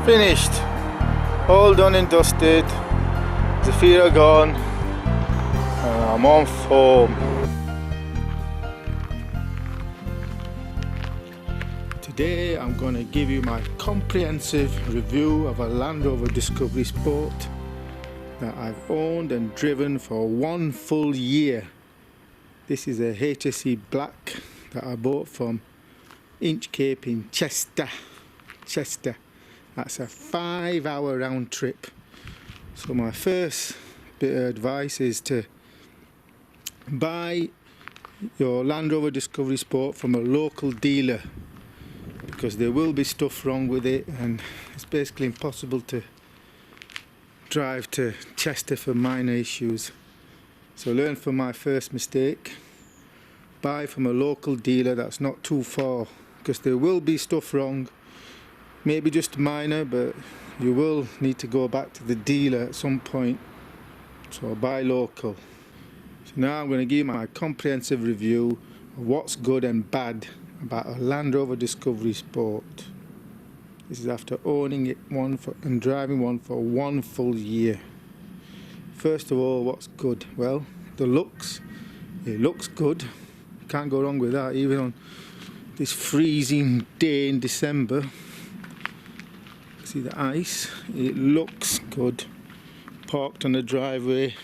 Finished, all done and dusted. The feet are gone and I'm on home. Today I'm going to give you my comprehensive review of a Land Rover Discover Sport that I've owned and driven for 1 full year. This is a HSE Black that I bought from Inchcape in Chester. That's a 5-hour round trip. So my first bit of advice is to buy your Land Rover Discover Sport from a local dealer, because there will be stuff wrong with it and it's basically impossible to drive to Chester for minor issues. So learn from my first mistake. Buy from a local dealer that's not too far, because there will be stuff wrong. Maybe just minor, but you will need to go back to the dealer at some point. So buy local. So now I'm going to give you my comprehensive review of what's good and bad about a Land Rover Discover Sport. This is after owning and driving one for 1 full year. First of all, what's good? Well, the looks. It looks good. Can't go wrong with that, even on this freezing day in December. See the ice? It looks good. Parked on the driveway.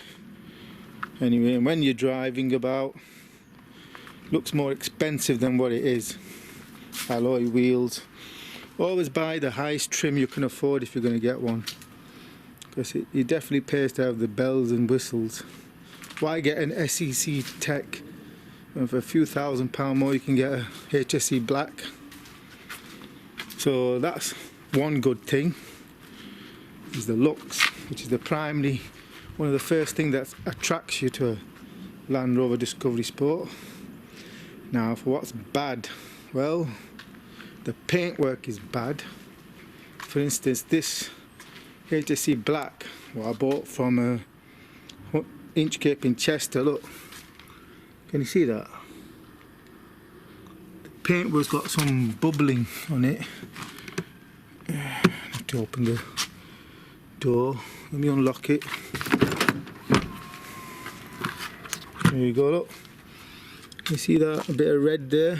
Anyway, and when you're driving about, looks more expensive than what it is. Alloy wheels. Always buy the highest trim you can afford if you're going to get one, because it definitely pays to have the bells and whistles. Why get an SEC Tech? And for a few £1,000 more you can get a HSE Black. So that's one good thing, is the looks, which is one of the first things that attracts you to a Land Rover Discover Sport. Now for what's bad, well, the paintwork is bad. For instance, this HSE Black, what I bought from Inchcape in Chester, look, can you see that? The paintwork's got some bubbling on it. I have to open the door. Let me unlock it. There you go, look. You see that? A bit of red there.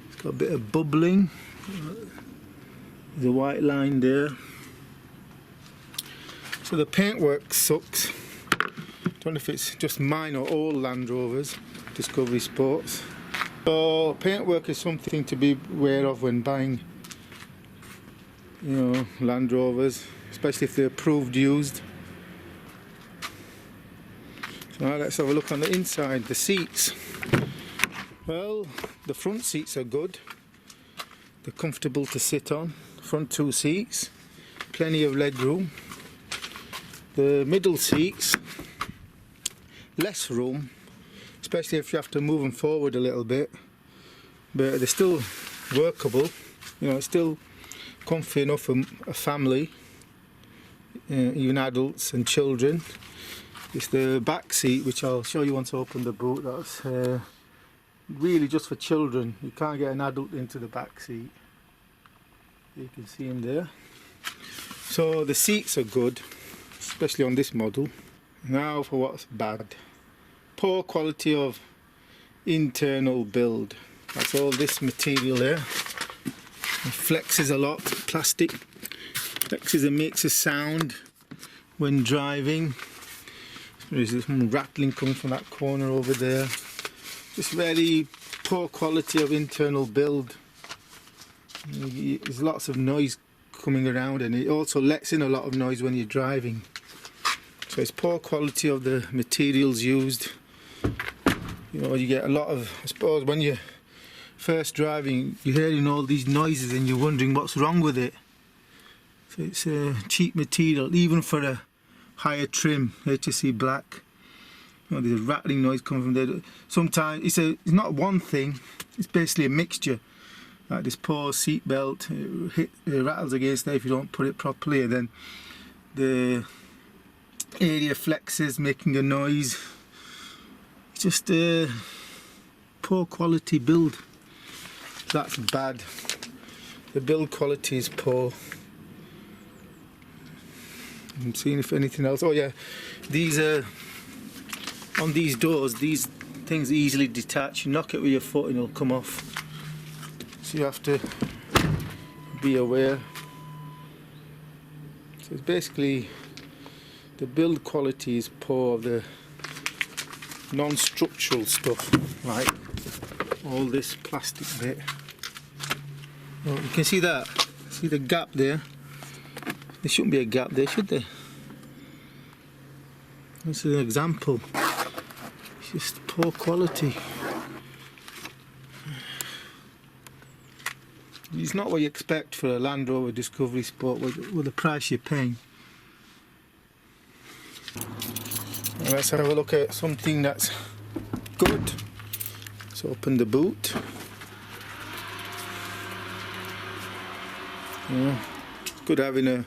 It's got a bit of bubbling. There's a white line there. So the paintwork sucks. Don't know if it's just mine or all Land Rovers Discover Sports. So paintwork is something to be aware of when buying, Land Rovers, especially if they're approved used. So now let's have a look on the inside. The seats. Well, the front seats are good. They're comfortable to sit on. Front 2 seats, plenty of leg room. The middle seats, less room, especially if you have to move them forward a little bit, but they're still workable. It's still comfy enough for a family, even adults and children. It's the back seat, which I'll show you once I open the boot. That's really just for children. You can't get an adult into the back seat. You can see him there. So the seats are good, especially on this model. Now for what's bad. Poor quality of internal build. That's all this material there. It flexes a lot. Plastic flexes and makes a sound when driving. There's some rattling coming from that corner over there. Just very poor quality of internal build. There's lots of noise coming around, and it also lets in a lot of noise when you're driving. So it's poor quality of the materials used. You get a lot of, I suppose, when you're first driving, you're hearing all these noises and you're wondering what's wrong with it. So it's a cheap material, even for a higher trim HSE Black. There's a rattling noise coming from there. Sometimes it's not one thing, it's basically a mixture. Like this poor seat belt, it rattles against there if you don't put it properly, and then the area flexes, making a noise. It's just a poor quality build. That's bad. The build quality is poor. I'm seeing if anything else. Oh yeah, these on these doors, these things easily detach. You knock it with your foot and it'll come off. So you have to be aware. So it's basically the build quality is poor of the non-structural stuff, like all this plastic bit. Oh, you can see that. See the gap there? There shouldn't be a gap there, should there? This is an example. It's just poor quality. It's not what you expect for a Land Rover Discovery Sport with the price you're paying. And let's have a look at something that's good. Let's open the boot. Yeah, it's good having a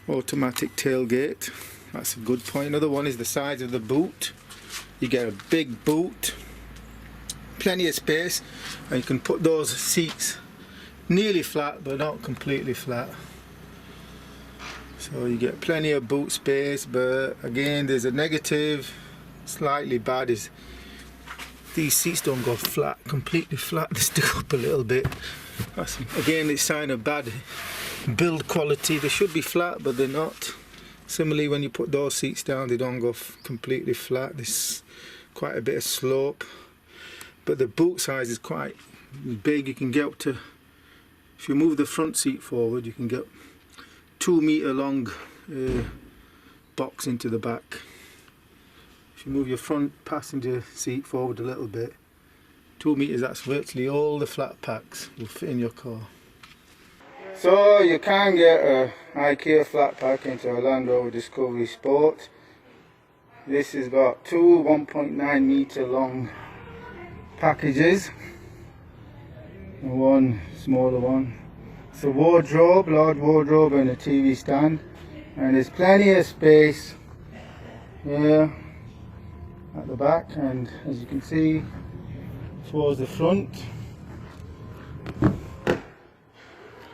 automatic tailgate. That's a good point. Another one is the size of the boot. You get a big boot, plenty of space, and you can put those seats nearly flat but not completely flat. So you get plenty of boot space, but again there's a negative, slightly bad, is these seats don't go flat, completely flat, they stick up a little bit. That's, again, it's a sign of bad build quality. They should be flat but they're not. Similarly, when you put those seats down, they don't go completely flat. There's quite a bit of slope, but the boot size is quite big. You can get up to, if you move the front seat forward, you can get 2 meter long box into the back. If you move your front passenger seat forward a little bit, 2 meters, that's virtually all the flat packs will fit in your car. So you can get a IKEA flat pack into a Land Rover Discovery Sport. This has got 2 1.9 meter long packages and one smaller one. It's a wardrobe, large wardrobe, and a TV stand, and there's plenty of space here at the back, and as you can see towards the front,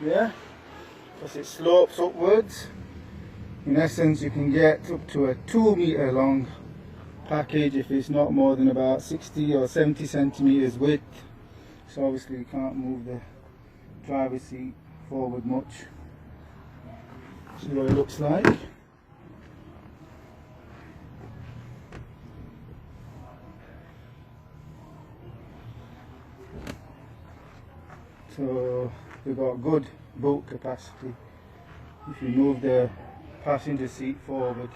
yeah, because it slopes upwards. In essence, you can get up to a 2 meter long package if it's not more than about 60 or 70 centimeters width. So obviously you can't move the driver's seat forward much. See what it looks like. So they've got good boot capacity. If you move the passenger seat forward,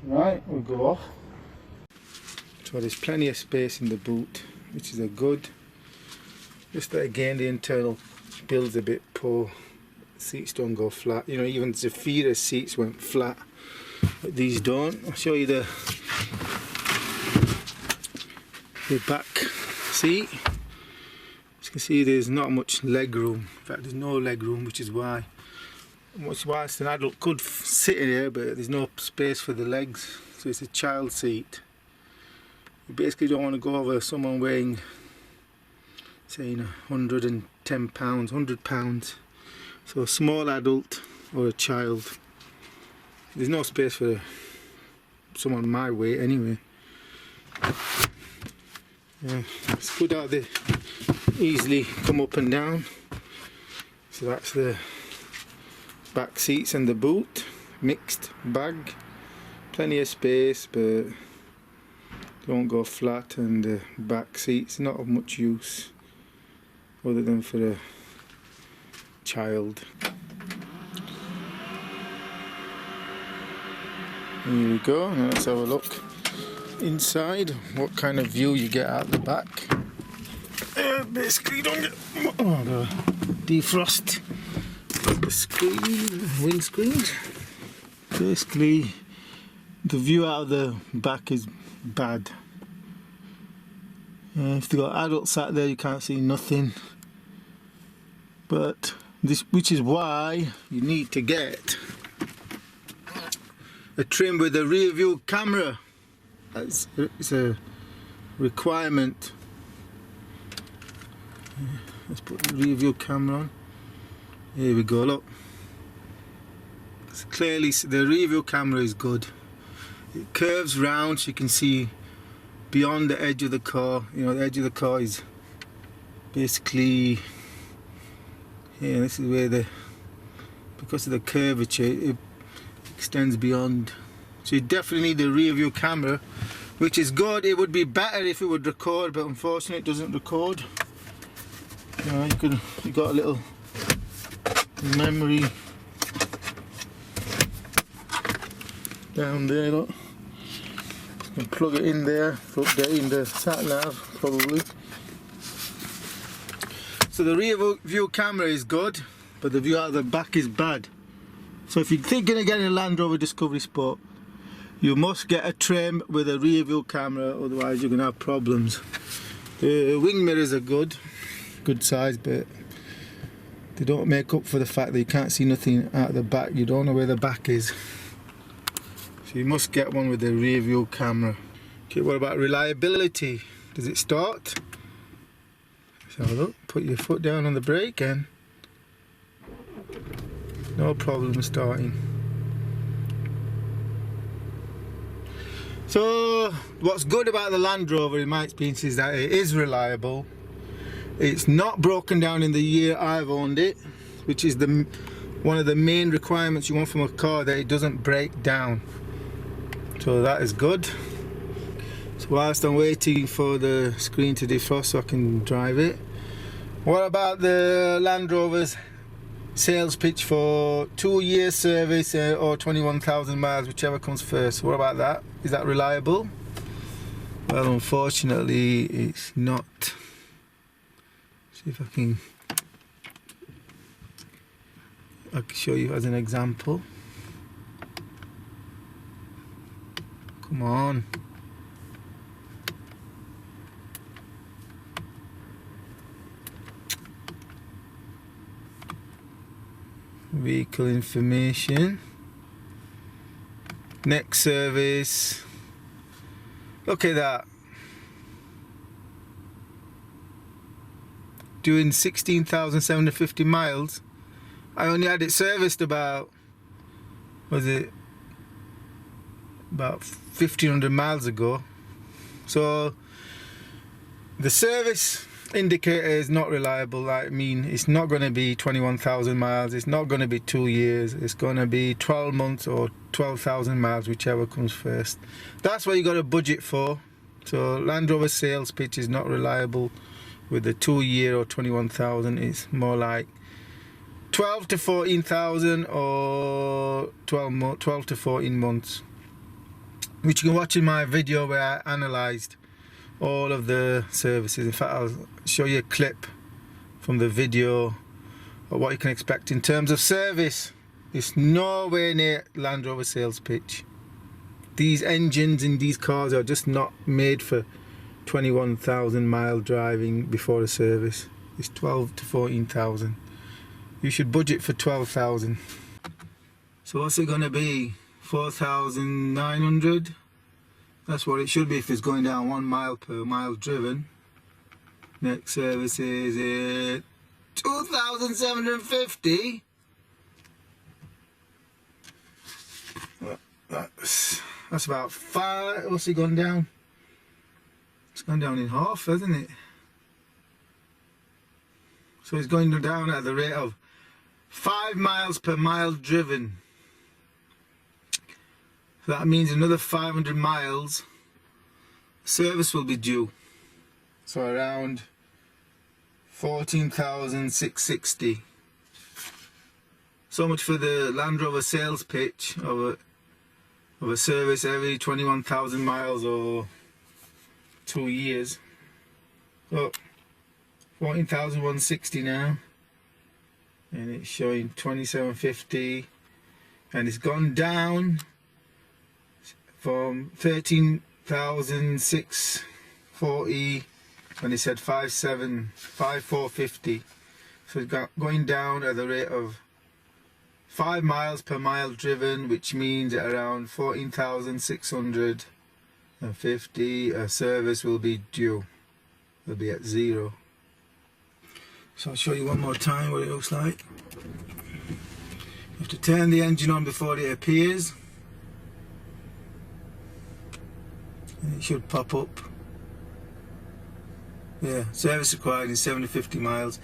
right, we'll go off. So there's plenty of space in the boot, which is a good. Just that again, the internal build's a bit poor. Seats don't go flat. You know, even Zafira's seats went flat, but these don't. I'll show you the back seat. As you can see, there's not much leg room. In fact, there's no leg room, which is why, whilst an adult could sit in here, but there's no space for the legs. So it's a child seat. You basically don't want to go over someone weighing, say, 110 pounds, 100 pounds. So a small adult or a child. There's no space for someone my weight anyway. Yeah, it's good how they easily come up and down. So that's the back seats and the boot, mixed bag, plenty of space, but don't go flat, and the back seats not of much use other than for a child. Here we go. Now let's have a look inside, what kind of view you get out the back. Basically, don't get the defrost the screen, windscreen. Basically, the view out of the back is bad. If you've got adults sat there, you can't see nothing. But this, which is why you need to get a trim with a rear view camera. It's a requirement. Let's put the rear view camera on. Here we go, look. It's clearly, the rear view camera is good. It curves round so you can see beyond the edge of the car. You know, the edge of the car is basically here. This is where because of the curvature, it extends beyond. So you definitely need the rear view camera, which is good. It would be better if it would record, but unfortunately it doesn't record. You know, you got a little memory down there, look. You can plug it in there for updating the sat nav probably. So the rear view camera is good, but the view out of the back is bad. So if you're thinking of getting a Land Rover Discover Sport, you must get a trim with a rear view camera, otherwise you're going to have problems. The wing mirrors are good size, but they don't make up for the fact that you can't see nothing out of the back. You don't know where the back is. So you must get one with a rear view camera. Okay, what about reliability? Does it start? So look, put your foot down on the brake and no problem starting. So what's good about the Land Rover in my experience is that it is reliable. It's not broken down in the year I've owned it, which is one of the main requirements you want from a car, that it doesn't break down. So that is good. So whilst I'm waiting for the screen to defrost so I can drive it, what about the Land Rover's sales pitch for 2-year service or 21,000 miles, whichever comes first? What about that? Is that reliable? Well, unfortunately it's not. See if I can show you as an example. Come on. Vehicle information. Next service. Look at that. Doing 16,750 miles. I only had it serviced about, was it about 1,500 miles ago. So the service indicator is not reliable. I mean, it's not going to be 21,000 miles, it's not going to be 2 years, it's going to be 12 months or 12,000 miles, whichever comes first. That's what you got to budget for. So Land Rover sales pitch is not reliable with the 2-year or 21,000. It's more like 12 to 14,000 or 12 to 14 months, which you can watch in my video where I analysed all of the services. In fact, I'll show you a clip from the video of what you can expect in terms of service. It's nowhere near Land Rover sales pitch. These engines in these cars are just not made for 21,000 mile driving before a service. It's 12 to 14,000. You should budget for 12,000. So what's it gonna be? 4,900? That's what it should be if it's going down 1 mile per mile driven. Next service is 2,750. That's about 5. What's it gone down? It's gone down in half, hasn't it? So it's going down at the rate of 5 miles per mile driven. So that means another 500 miles service will be due. So around 14,660. So much for the Land Rover sales pitch of a service every 21,000 miles or 2 years. So 14,160 now, and it's showing 2750, and it's gone down from 13,640 when it said 5450. So it's going down at the rate of 5 miles per mile driven, which means at around 14,650 a service will be due. Will be at 0. So I'll show you one more time what it looks like. You have to turn the engine on before it appears. And it should pop up. Yeah, service required in 750 miles.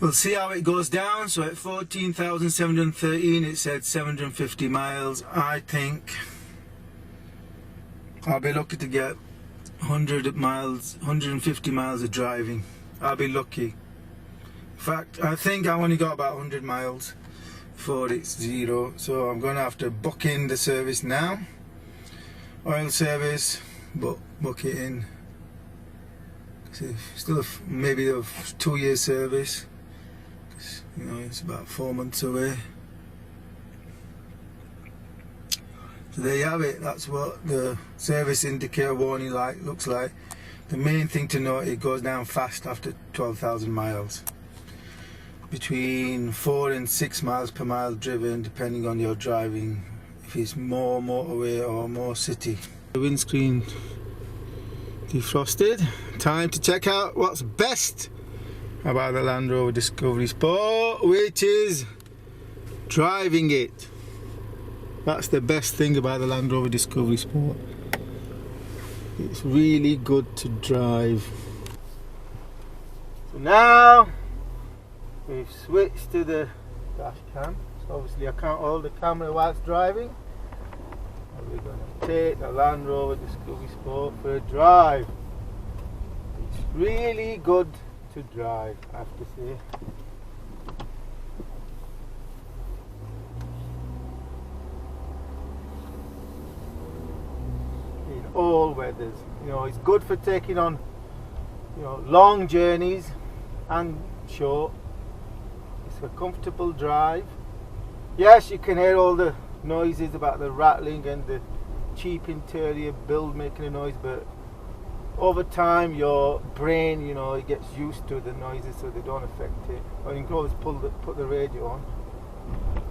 We'll see how it goes down. So at 14,713 it said 750 miles. I think I'll be lucky to get 100 miles, 150 miles of driving. I'll be lucky. In fact, I think I only got about 100 miles before it's zero. So I'm going to have to book in the service now. Oil service, book it in. Still maybe a 2-year service. You know, it's about 4 months away. So there you have it. That's what the service indicator warning light looks like. The main thing to note, it goes down fast after 12,000 miles. Between 4 and 6 miles per mile driven, depending on your driving. If it's more motorway or more city. The windscreen defrosted. Time to check out what's best about the Land Rover Discover Sport, which is driving it. That's the best thing about the Land Rover Discover Sport. It's really good to drive. So now we've switched to the dash cam. So obviously I can't hold the camera whilst driving. And we're going to take the Land Rover Discover Sport for a drive. It's really good to drive, I have to say. In all weathers, you know, it's good for taking on, you know, long journeys and short. It's a comfortable drive. Yes, you can hear all the noises about the rattling and the cheap interior build making a noise, but over time your brain, you know, it gets used to the noises so they don't affect it. Or you can always put the radio on.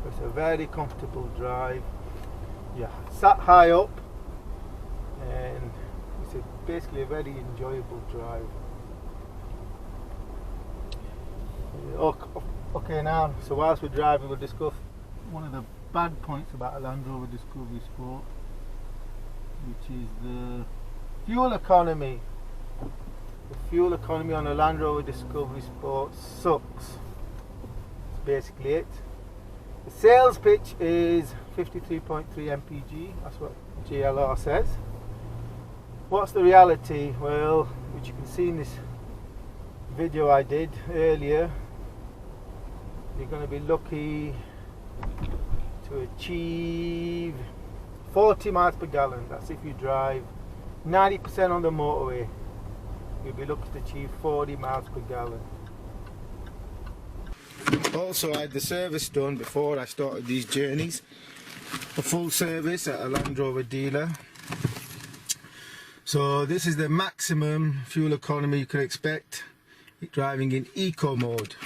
It's a very comfortable drive. Yeah, sat high up, and it's basically a very enjoyable drive. Okay, now, so whilst we're driving, we'll discuss one of the bad points about a Land Rover Discover Sport, which is the fuel economy. The fuel economy on a Land Rover Discover Sport sucks. That's basically it. The sales pitch is 53.3 mpg. That's what JLR says. What's the reality? Well, which you can see in this video I did earlier, you're going to be lucky to achieve 40 miles per gallon. That's if you drive 90% on the motorway. You'll be looking to achieve 40 miles per gallon. Also, I had the service done before I started these journeys. A full service at a Land Rover dealer. So this is the maximum fuel economy you could expect driving in eco mode.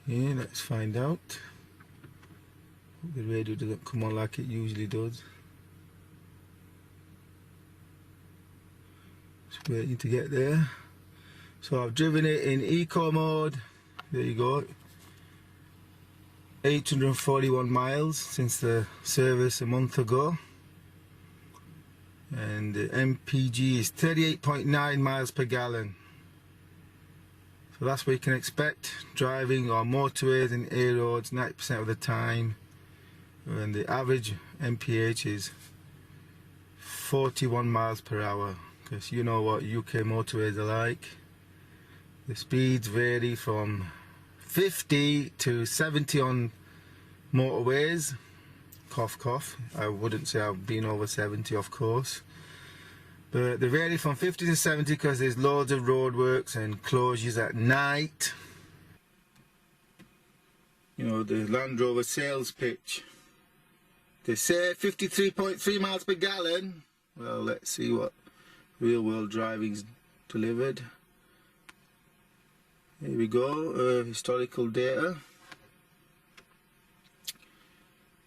Okay, let's find out. The radio doesn't come on like it usually does. Just waiting to get there. So I've driven it in eco mode. There you go. 841 miles since the service a month ago. And the MPG is 38.9 miles per gallon. So that's what you can expect driving on motorways and A roads 90% of the time. And the average MPH is 41 miles per hour, because you know what UK motorways are like. The speeds vary from 50 to 70 on motorways. Cough cough, I wouldn't say I've been over 70, of course, but they vary from 50 to 70 because there's loads of roadworks and closures at night. You know, the Land Rover sales pitch, they say 53.3 miles per gallon. Well, let's see what real world driving's delivered. Here we go, historical data.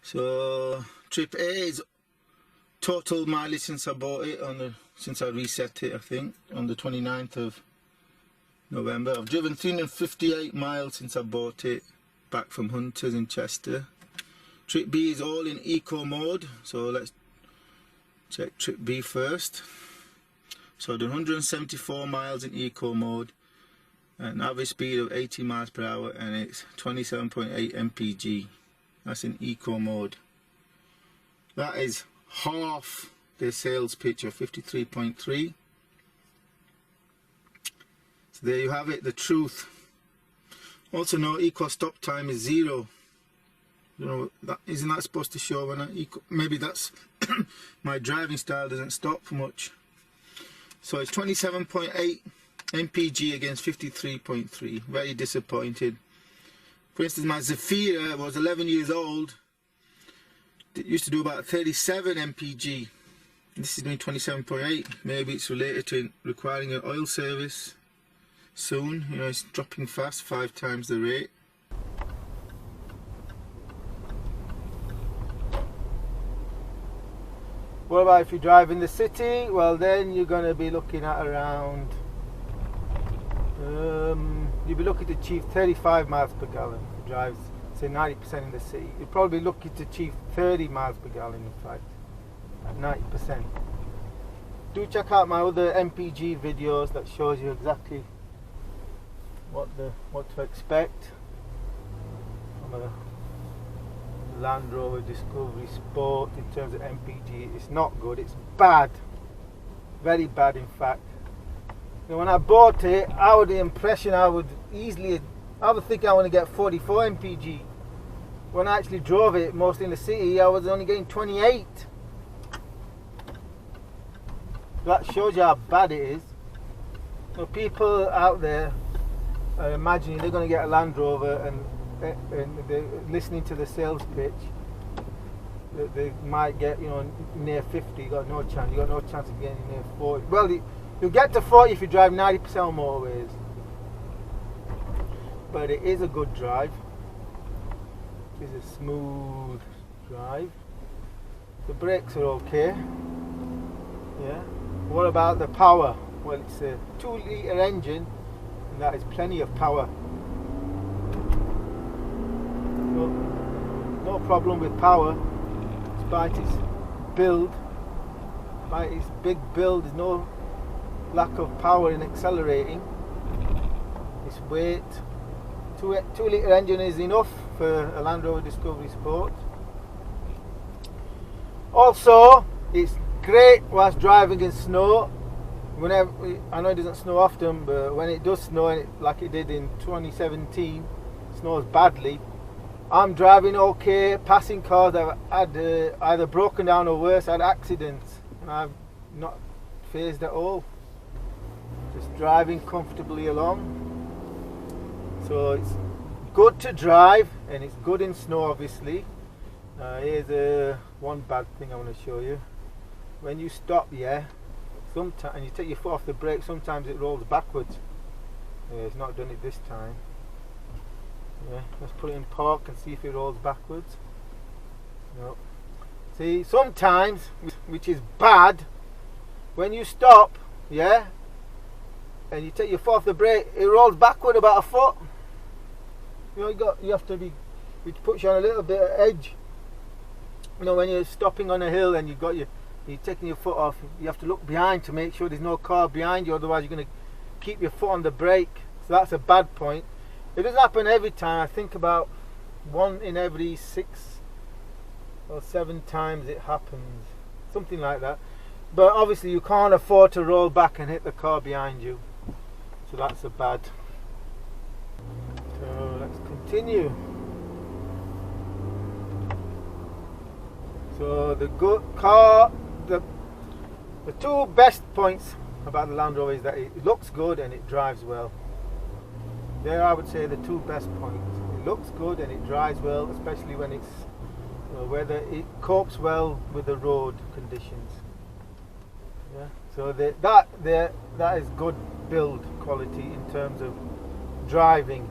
So trip A is Total mileage since I bought it since I reset it, I think on the 29th of November. I've driven 358 miles since I bought it back from Hunters in Chester. Trip B is all in eco mode, so let's check trip B first. So I've done 174 miles in eco mode, an average speed of 80 miles per hour, and it's 27.8 mpg. That's in eco mode. That is half the sales pitch of 53.3. So there you have it, the truth. Also note eco stop time is 0. You know, isn't that supposed to show when maybe that's my driving style doesn't stop for much. So it's 27.8 mpg against 53.3. Very disappointed. For instance, my Zafira was 11 years old. It used to do about 37 mpg. This is doing 27.8. Maybe it's related to requiring an oil service soon. You know, it's dropping fast, 5 times the rate. What about if you drive in the city? Well, then you're going to be looking at around you'll be looking to achieve 35 miles per gallon. If you drive, say, 90% in the city, you're probably looking to achieve 30 miles per gallon, in fact, at 90%. Do check out my other MPG videos that shows you exactly what to expect from a Land Rover Discover Sport in terms of MPG. It's not good, it's bad, very bad in fact. You know, when I bought it, I had the impression I would think I want to get 44 MPG. When I actually drove it, mostly in the city, I was only getting 28. That shows you how bad it is. So people out there are imagining they're going to get a Land Rover and they're listening to the sales pitch, they might get, you know, near 50. You got no chance. You got no chance of getting near 40. Well, you'll get to 40 if you drive 90% on motorways. But it is a good drive. It's a smooth drive. The brakes are okay. Yeah. What about the power? Well, it's a 2-litre engine, and that is plenty of power. No problem with power, despite its build. Despite its big build, there's no lack of power in accelerating. Its weight, 2-litre engine is enough for a Land Rover Discover Sport. Also, it's great whilst driving in snow. Whenever, I know it doesn't snow often, but when it does snow, like it did in 2017, snows badly, I'm driving okay, passing cars that have had either broken down or worse, had accidents, and I'm not phased at all. Just driving comfortably along. So it's good to drive, and it's good in snow, obviously. Here's one bad thing I want to show you. When you stop, sometimes, and you take your foot off the brake, sometimes it rolls backwards. It's not done it this time. Let's put it in park and see if it rolls backwards. No. See, sometimes, which is bad, when you stop, and you take your foot off the brake, it rolls backward about a foot. You know, you have to be, which puts you on a little bit of edge. You know, when you're stopping on a hill and you're taking your foot off, you have to look behind to make sure there's no car behind you, otherwise you're going to keep your foot on the brake. So that's a bad point. It doesn't happen every time. I think about 1 in every 6 or 7 times it happens, something like that. But obviously you can't afford to roll back and hit the car behind you, so that's a bad. So let's continue. So the two best points about the Land Rover is that it looks good and it drives well. There, I would say, the two best points. It looks good and it drives well, especially when it's whether it copes well with the road conditions. So that is good build quality in terms of driving,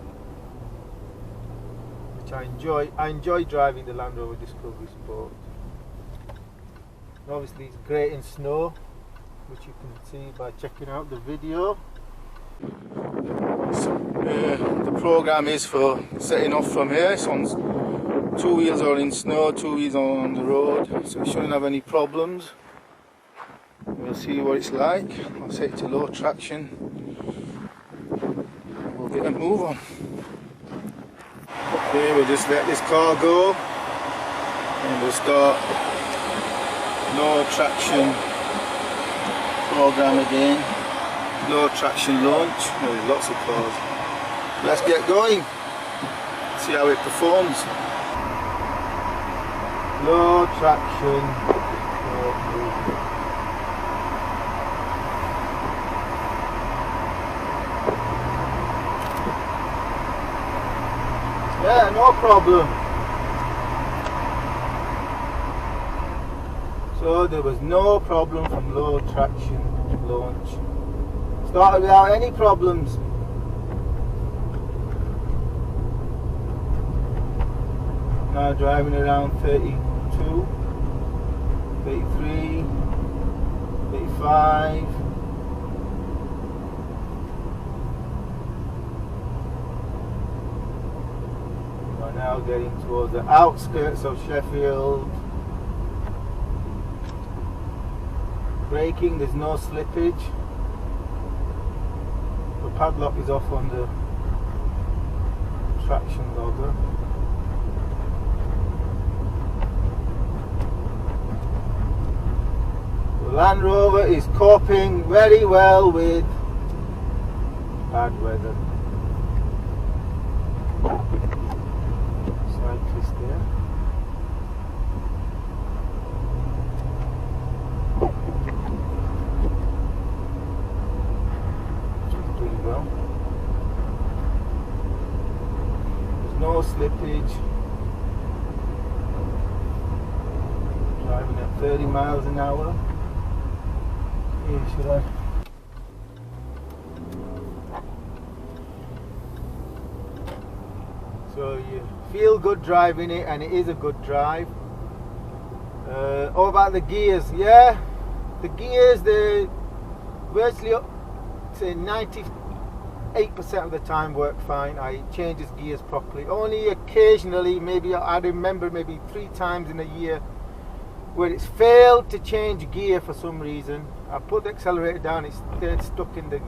which I enjoy. I enjoy driving the Land Rover Discover Sport. Obviously it's great in snow, which you can see by checking out the video. So, the program is for setting off from here. It's on 2 wheels are in snow, 2 wheels are on the road, so it shouldn't have any problems. We'll see what it's like. I'll set it to low traction. We'll get a move on. Okay, we'll just let this car go and we'll start low traction program again. Low traction launch. There's lots of cars. Let's get going. See how it performs. Low traction. Yeah, no problem. So there was no problem from low traction launch. Started without any problems. Now driving around 32, 33, 35. We're now getting towards the outskirts of Sheffield. Braking, there's no slippage. The padlock is off on the traction logger. The Land Rover is coping very well with bad weather. Cyclist there. Doing well. There's no slippage. Driving at 30 miles an hour. Should I? So you feel good driving it, and it is a good drive. All about the gears, yeah. The gears, they virtually up to 98% of the time work fine. I change his gears properly. Only occasionally, maybe I remember maybe 3 times in a year where it's failed to change gear for some reason. I put the accelerator down, it's stayed stuck in the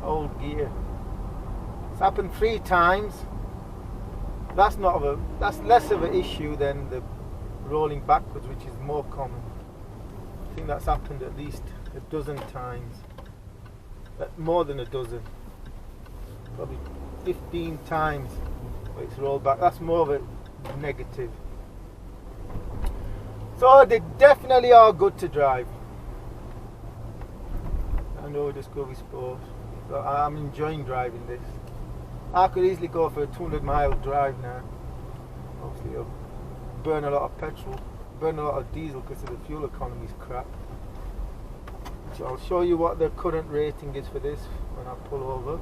old gear. It's happened 3 times. That's less of an issue than the rolling backwards, which is more common. I think that's happened at least a dozen times. More than a dozen. Probably 15 times where it's rolled back. That's more of a negative. So they definitely are good to drive. Land Rover Discover Sport. So I'm enjoying driving this. I could easily go for a 200-mile drive now. Obviously I'll burn a lot of petrol, burn a lot of diesel because the fuel economy is crap. So I'll show you what the current rating is for this when I pull over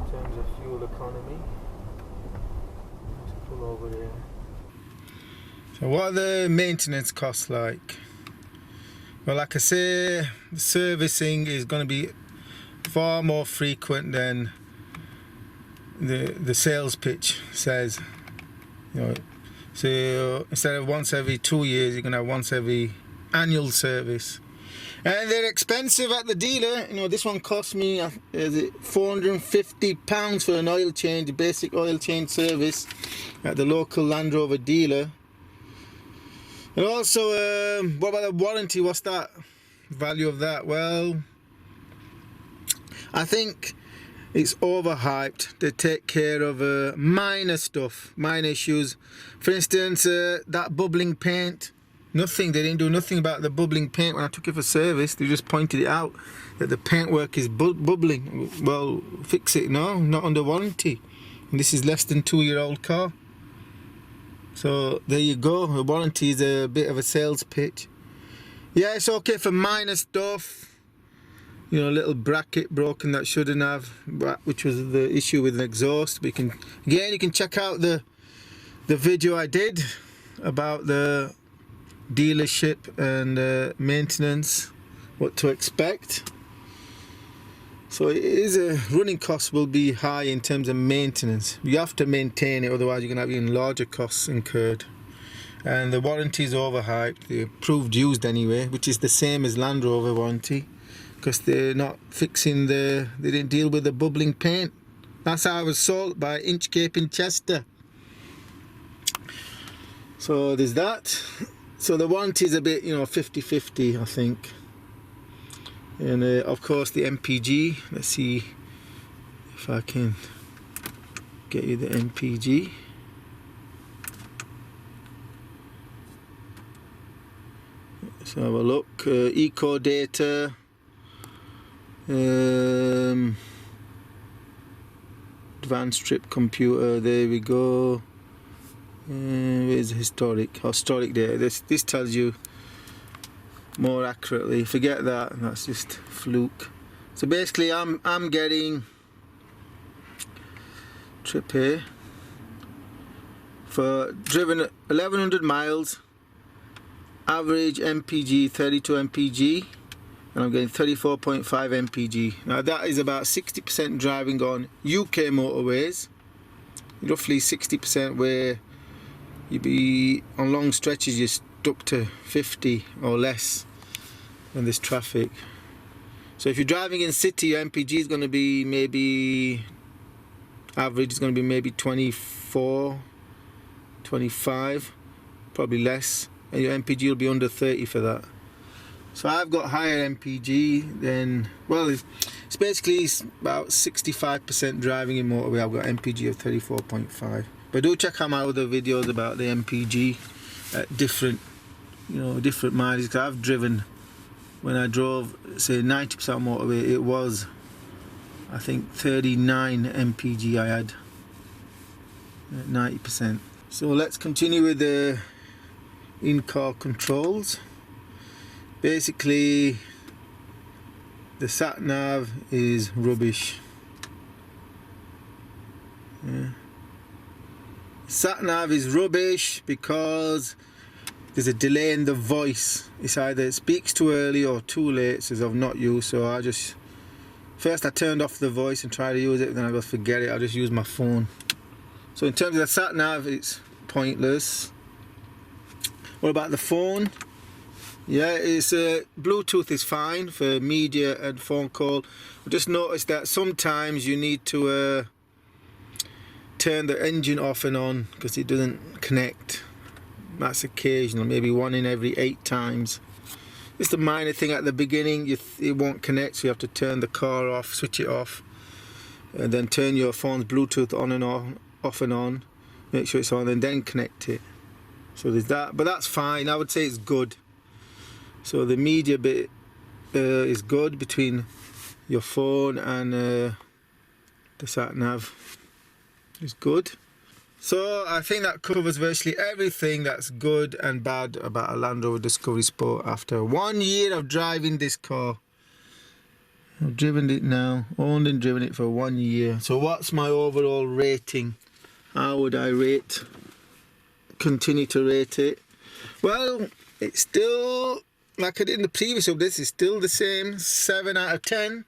in terms of fuel economy. Just pull over there. So what are the maintenance costs like? Well, like I say, the servicing is going to be far more frequent than the sales pitch says. You know, so instead of once every 2 years, you're going to have once every annual service. And they're expensive at the dealer. You know, this one cost me £450 for an oil change, a basic oil change service at the local Land Rover dealer. And also, what about the warranty? What's that value of that? Well, I think it's overhyped. They take care of minor stuff, minor issues. For instance, that bubbling paint. Nothing. They didn't do nothing about the bubbling paint when I took it for service. They just pointed it out that the paintwork is bubbling. Well, fix it. No, not under warranty. And this is less than 2-year-old car. So there you go. The warranty is a bit of a sales pitch. Yeah, it's okay for minor stuff. You know, a little bracket broken that shouldn't have, which was the issue with the exhaust. But you can check out the video I did about the dealership and maintenance, what to expect. So it is running costs will be high in terms of maintenance. You have to maintain it, otherwise you're going to have even larger costs incurred. And the warranty is overhyped, the approved used anyway, which is the same as Land Rover warranty, because they're not fixing they didn't deal with the bubbling paint. That's how I was sold by Inchcape in Chester. So there's that. So the warranty is a bit, 50-50, I think. And of course the MPG. Let's see if I can get you the MPG. Let's have a look. Eco data. Advanced strip computer. There we go. Where's historic data? This tells you more accurately. Forget that. That's just fluke. So basically, I'm getting trip here for driven 1100 miles. Average MPG 32 MPG, and I'm getting 34.5 MPG. Now that is about 60% driving on UK motorways, roughly 60% where you be on long stretches you're stuck to 50 or less when there's traffic. So if you're driving in city, your MPG is going to be maybe average is going to be maybe 24, 25, probably less. And your MPG will be under 30 for that. So I've got higher MPG than, well, it's basically about 65% driving in motorway. I've got MPG of 34.5. But do check out my other videos about the MPG at different mileage. Because I've driven, when I drove, say 90% motorway, it was, I think, 39 MPG I had at 90%. So let's continue with the in-car controls. Basically the sat nav is rubbish. Sat nav is rubbish because there's a delay in the voice. It's either it speaks too early or too late, says I've not used. So I turned off the voice and tried to use it, then I just forget it. I just use my phone. So in terms of the sat nav, it's pointless. What about the phone? Yeah, it's Bluetooth is fine for media and phone call. I just noticed that sometimes you need to turn the engine off and on because it doesn't connect. That's occasional, maybe 1 in every 8 times. Just a minor thing at the beginning, it won't connect, so you have to turn the car off, switch it off, and then turn your phone's Bluetooth on and off and on. Make sure it's on and then connect it. So there's that, but that's fine. I would say it's good. So the media bit is good between your phone and the sat nav. It's good. So I think that covers virtually everything that's good and bad about a Land Rover Discover Sport after 1 year of driving this car. I've driven it now, owned and driven it for 1 year. So what's my overall rating? How would I continue to rate it? Well, it's still, like I did in the previous updates, it's still the same, 7 out of 10.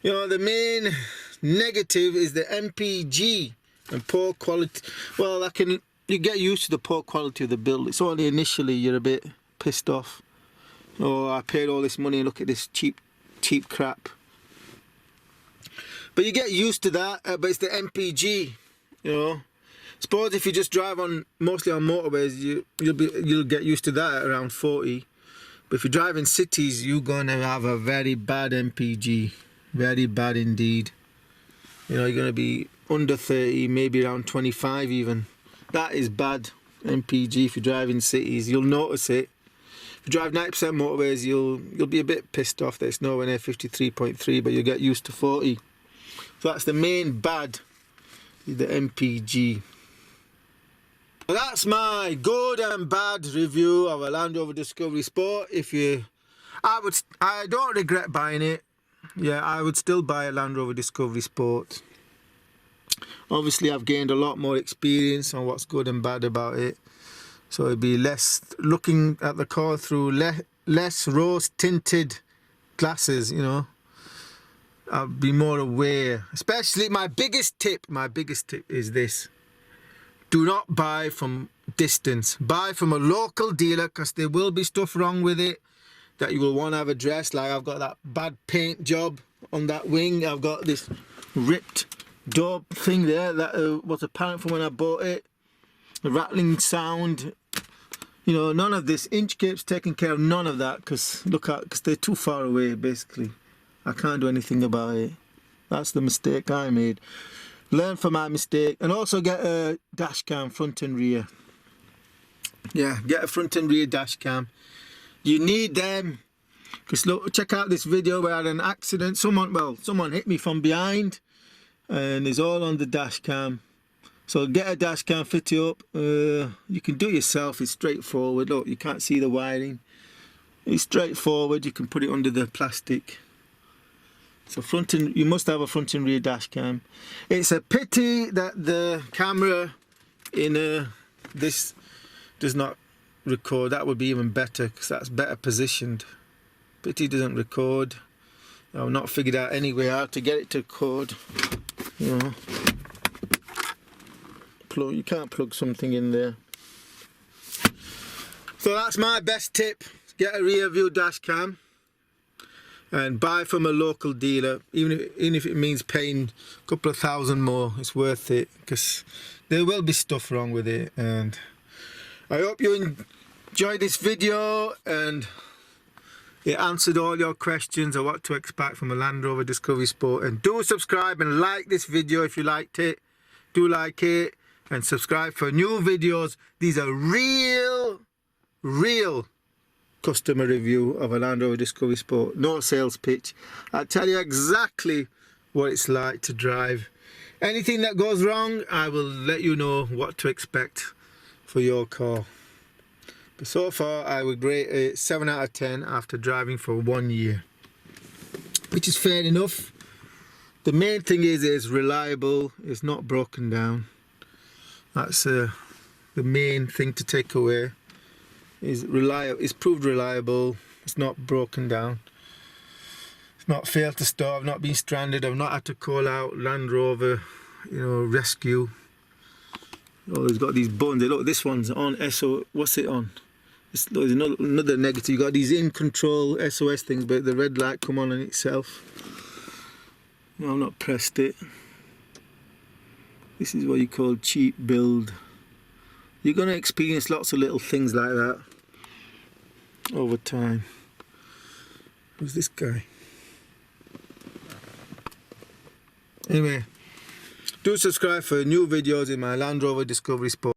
The main negative is the MPG and poor quality. Well, you get used to the poor quality of the build. It's only initially you're a bit pissed off. Oh, I paid all this money and look at this cheap crap. But you get used to that. But it's the MPG, Suppose if you just drive mostly on motorways, you'll get used to that at around 40. But if you drive in cities, you're gonna have a very bad MPG, very bad indeed. You're gonna be under 30, maybe around 25 even. That is bad MPG. If you drive in cities, you'll notice it. If you drive 90% motorways, you'll be a bit pissed off that it's nowhere near 53.3, but you'll get used to 40. So that's the main bad, the MPG. Well, that's my good and bad review of a Land Rover Discover Sport. I don't regret buying it. Yeah, I would still buy a Land Rover Discover Sport. Obviously, I've gained a lot more experience on what's good and bad about it. so it'd be less looking at the car through less rose tinted glasses, you know. I'll be more aware. Especially my biggest tip is this: do not buy from distance. Buy from a local dealer, because there will be stuff wrong with it that you will want to have addressed. Like I've got that bad paint job on that wing. I've got this ripped door thing there that was apparent from when I bought it. The rattling sound. You know, none of this. Inchcape's taking care of none of that, because they're too far away basically. I can't do anything about it. That's the mistake I made. Learn from my mistake, and also get a dash cam, front and rear. Yeah, get a front and rear dash cam. You need them, because look, check out this video where I had an accident. Someone hit me from behind, and it's all on the dash cam. So get a dash cam, fit it up. You can do it yourself. It's straightforward. Look, you can't see the wiring. It's straightforward. You can put it under the plastic. So you must have a front and rear dash cam. It's a pity that the camera in this does not record. That would be even better, because that's better positioned. Pity it doesn't record. I've not figured out any way how to get it to record. You know, you can't plug something in there. So that's my best tip: get a rear view dash cam. And buy from a local dealer, even if it means paying a couple of $1,000 more. It's worth it, because there will be stuff wrong with it. And I hope you enjoyed this video and it answered all your questions of what to expect from a Land Rover Discover Sport. And do subscribe and like this video if you liked it. Do like it and subscribe for new videos. These are real customer review of a Land Rover Discover Sport. No sales pitch. I'll tell you exactly what it's like to drive. Anything that goes wrong, I will let you know what to expect for your car. But so far, I would rate it 7 out of 10 after driving for 1 year, which is fair enough. The main thing is it's reliable. It's not broken down. That's the main thing to take away. Is reliable. It's proved reliable. It's not broken down. It's not failed to start. I've not been stranded. I've not had to call out Land Rover, you know, rescue. Oh, it's got these buttons. Look, this one's on SO. What's it on? There's another negative. You got these in control SOS things, but the red light come on itself. No, I've not pressed it. This is what you call cheap build. You're going to experience lots of little things like that over time. Who's this guy? Anyway, do subscribe for new videos in my Land Rover Discover Sport.